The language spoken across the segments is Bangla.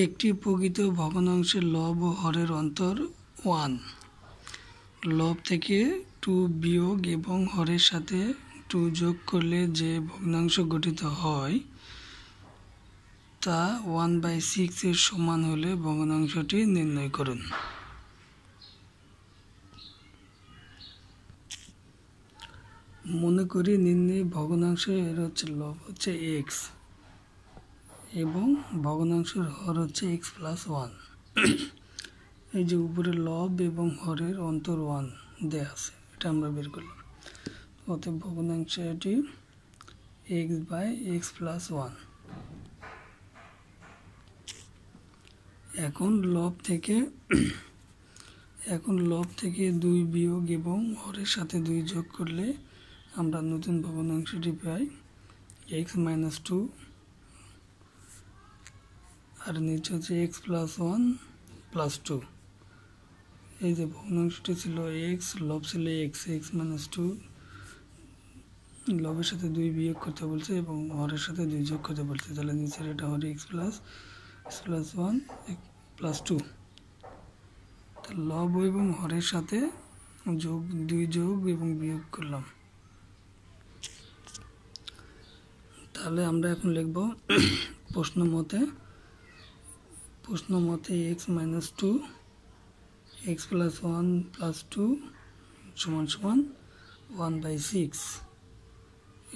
একটি প্রকৃত ভগ্নাংশের লব ও হরের অন্তর 1। লব থেকে 2 বিয়োগ এবং হরের সাথে 2 যোগ করলে যে ভগ্নাংশ গঠিত হয় তা 1/6 এর সমান হলে ভগ্নাংশটি নির্ণয় করুন। মনে করি নির্ণয় ভগ্নাংশের লব হচ্ছে x এবং ভগ্নাংশের হর হচ্ছে x + 1। এই যে উপরে লব এবং হরের অন্তর 1 দেয়া আছে, এটা আমরা বের করলাম। অতএব ভগ্নাংশটি x/x + 1। এখন লব থেকে 2 বিয়োগ এবং হরের সাথে 2 যোগ করলে আমরা নতুন ভগ্নাংশটি পাই x - 2 আর নিচে হচ্ছে x + 1 + 2। এই যে ভগ্নাংশটি ছিল x, লব ছিল x - 2, লবের সাথে 2 বিয়োগ করতে বলছে এবং হরের সাথে 2 যোগ করতে বলছে, তাহলে নিচের এটা হবে x + 1 + 2। লব এবং হরের সাথে 2 যোগ এবং বিয়োগ করলাম। তাহলে আমরা এখন লিখব প্রশ্ন মতে x - 2 x + 1 + 2 = 1/6।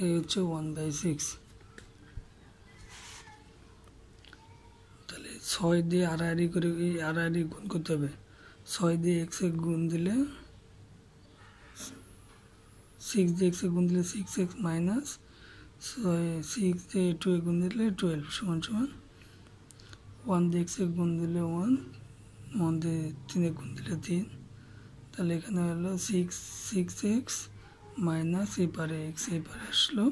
এই হচ্ছে 1/6। তাহলে 6 দিয়ে আড়াআড়ি করে আড়াআড়ি গুণ করতে হবে। 6 দিয়ে x এ গুণ দিলে 6 দিয়ে x এ গুণ দিলে 6x - 6 দিয়ে 2 এ গুণ দিলে 12 = 1 দিয়ে x এ গুণ দিলে 1, 1 দিয়ে 3 এ গুণ দিলে 3। তাহলে এখানে হলো 6x - এপারে x এপারে আসলো,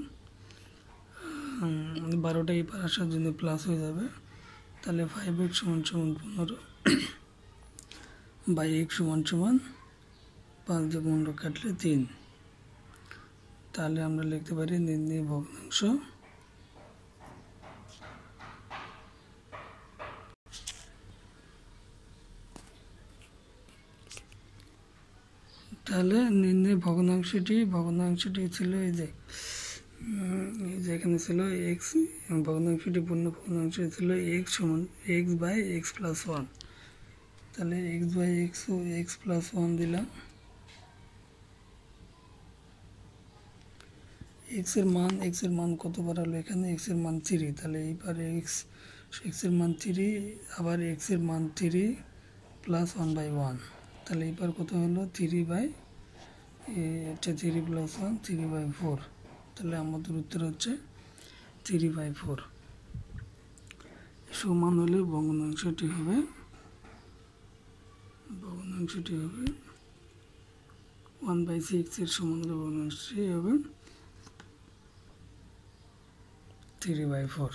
12টা এপারে আসার জন্য প্লাস হয়ে যাবে। তাহলে 5x = 15 বাই x = 5 দিয়ে 15 কাটলে 3। তাহলে আমরা লিখতে পারি নির্ণয় ভগ্নাংশ ভগ্নাংশটি ছিল এই যে এখানে ছিল x, ভগ্নাংশটি পূর্ণ ভগ্নাংশ ছিল x/x + 1। তাহলে x/x ও x + 1 দিলাম। x এর মান কতবার হলো, এখানে x এর মান 3, তাহলে এইবারে x এর মান 3, আবার x এর মান 3 + 1/1, তাহলে এইবার কত হলো 3/, এটা 3 + 1 3/4। তাহলে আমাদের উত্তর হচ্ছে 3/4 সমান হলে ভগ্নাংশটি হবে 1/6 এর সমান হলে ভগ্নাংশটি হবে 3/4।